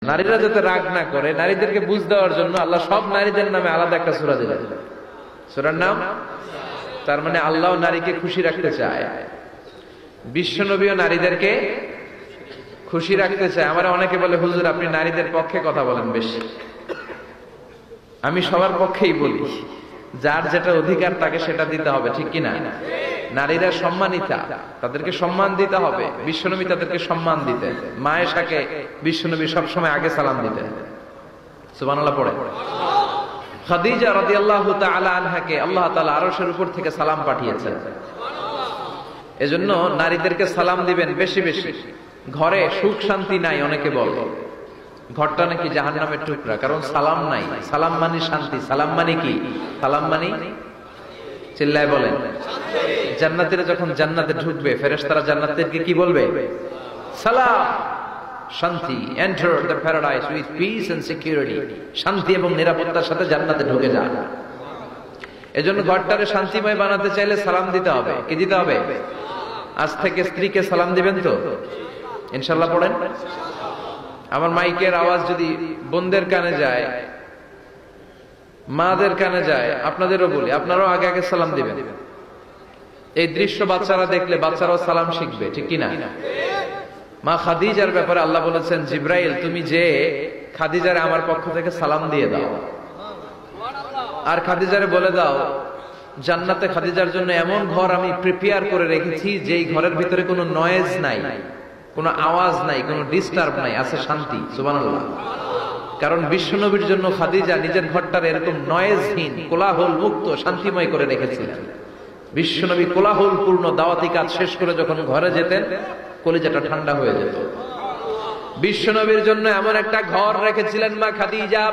নারীরা যাতে রাগ না করে, নারীদেরকে বুঝ দেওয়ার জন্য আল্লাহ সব নারীদের নামে আলাদা একটা সূরা দিলেন। সূরার নাম, তার মানে আল্লাহ নারীকে খুশি রাখতে চায়, বিশ্বনবীও নারীদেরকে খুশি রাখতে চায়। আমার অনেকে বলে, হুজুর আপনি নারীদের পক্ষে কথা বলেন বেশি। আমি সবার পক্ষেই বলি, যার যেটা অধিকার তাকে সেটা দিতে হবে, ঠিক কিনা? নারীরা সম্মানিতা, তাদেরকে সম্মান দিতে হবে। বিশ্বনবী তাদেরকে সম্মান দিতেন। মায়েশাকে বিশ্বনবী সবসময় আগে সালাম দিতেন। সুবহানাল্লাহ পড়ে। খাদিজা রাদিয়াল্লাহু তাআলা আনহাকে আল্লাহ তাআলা আরশের উপর থেকে সালাম পাঠিয়েছেন। এজন্য নারীদেরকে সালাম দিবেন বেশি বেশি। ঘরে সুখ শান্তি নাই, অনেকে বলে ঘরটা নাকি জাহান্নামের টুকরা, কারণ সালাম নাই। সালাম মানে শান্তি। সালাম মানে কি? সালাম মানে, চিল্লায় বলেন, জান্নাতীরা যখন জান্নাতে ঢুকবে, ফেরেশতারা জান্নাতীদেরকে কি বলবে? সালাম, শান্তি। Enter the paradise with peace and security. শান্তি এবং নিরাপত্তার সাথে জান্নাতে ঢুকে যান। এজন্য ঘরটারে শান্তিময় বানাতে চাইলে সালাম দিতে হবে। কি দিতে হবে? আজ থেকে স্ত্রীকে সালাম দিবেন তো ইনশাআল্লাহ পড়েন। আমার মাইকের আওয়াজ যদি বোনদের কানে যায়, মাদের কানে যায়, আপনাদেরও বলি, আপনারাও আগে আগে সালাম দিবেন। এই দৃশ্য বাচ্চারা দেখলে বাচ্চারাও সালাম শিখবে, ঠিক কিনা? মা খাদিজার ব্যাপারে আল্লাহ বলেছেন, জিব্রাইল তুমি যে খাদিজারে আমার পক্ষ থেকে সালাম দিয়ে দাও, আর খাদিজারে বলে দাও জান্নাতে খাদিজার জন্য এমন ঘর আমি প্রিপেয়ার করে রেখেছি যেই ঘরের ভিতরে কোনো নয়েজ নাই, কোনো আওয়াজ নাই, কোনো ডিস্টার্ব নাই, আছে শান্তি। সুবহানাল্লাহ। কারণ বিশ্বনবীর জন্য খাদিজা নিজের ঘরটার এরকম নয়েজহীন, কোলাহল মুক্ত, শান্তিময় করে রেখেছিলেন। বিশ্বনবী কোলাহল পূর্ণ দাওয়াতি কাজ শেষ করে যখন ঘরে যেতেন, কলিজাটা ঠান্ডা হয়ে যেত। বিশ্বনবীর জন্য এমন একটা ঘর রেখেছিলেন মা খাদিজা,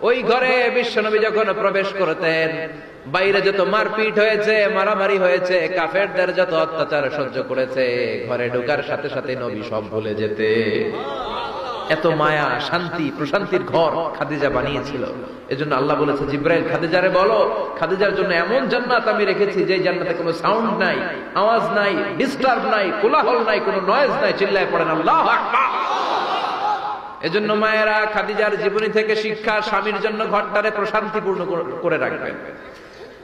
ওই ঘরে বিশ্বনবী যখন প্রবেশ করতেন, বাইরে যত মারপিট হয়েছে, মারামারি হয়েছে, কাফেরদের যত অত্যাচার সহ্য করেছে, ঘরে ঢোকার সাথে সাথে নবী সব ভুলে যেতে। এত মায়া, শান্তি, প্রশান্তির ঘর খাদিজা বানিয়েছিল। এজন্য আল্লাহ বলেছে, জিব্রাইল খাদিজারে বলো, খাদিজার জন্য এমন জান্নাত আমি রেখেছি যে জান্নাতে কোনো সাউন্ড নাই, আওয়াজ নাই, ডিস্টার্ব নাই, কোলাহল নাই, কোনো নয়েজ নাই। চিল্লায় পড়েন আল্লাহু আকবার। এজন্য মায়েরা খাদিজার জীবনী থেকে শিক্ষা, স্বামীর জন্য ঘরটারে প্রশান্তিপূর্ণ করে রাখবেন।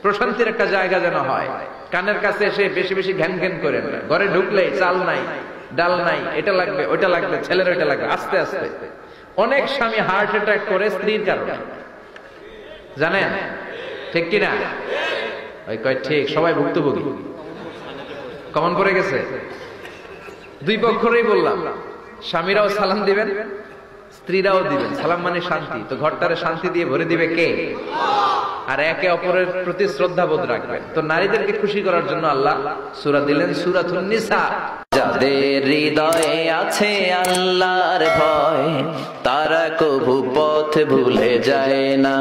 প্রশান্তির একটা জায়গা যেন হয়। কানের কাছে এসে বেশি বেশি ঘ্যান ঘ্যান করেন না। ঘরে ঢুকলে চাল নাই, ডাল নাই, এটা লাগবে, ওইটা লাগবে, ছেলের ওইটা লাগবে। আস্তে আস্তে অনেক স্বামী হার্ট অ্যাটাক করে স্ত্রীর কারণে, জানেন ঠিক কিনা? ওই কয় ঠিক, সবাই ভুক্তভোগী, কমন করে গেছে। দুই পক্ষেরই বললাম, স্বামীরাও সালাম দিবেন, স্ত্রীরাও দিবেন। সালাম মানে শান্তি। তো ঘরটারে শান্তি দিয়ে ভরে দিবে কে? আর একে অপরের প্রতি শ্রদ্ধাবোধ রাখবেন। তো নারীদেরকে খুশি করার জন্য আল্লাহ সূরা দিলেন, সূরাতুন নিসা। যাদের হৃদয়ে আছে আল্লাহর ভয়, তারা কভু পথ ভুলে যায় না।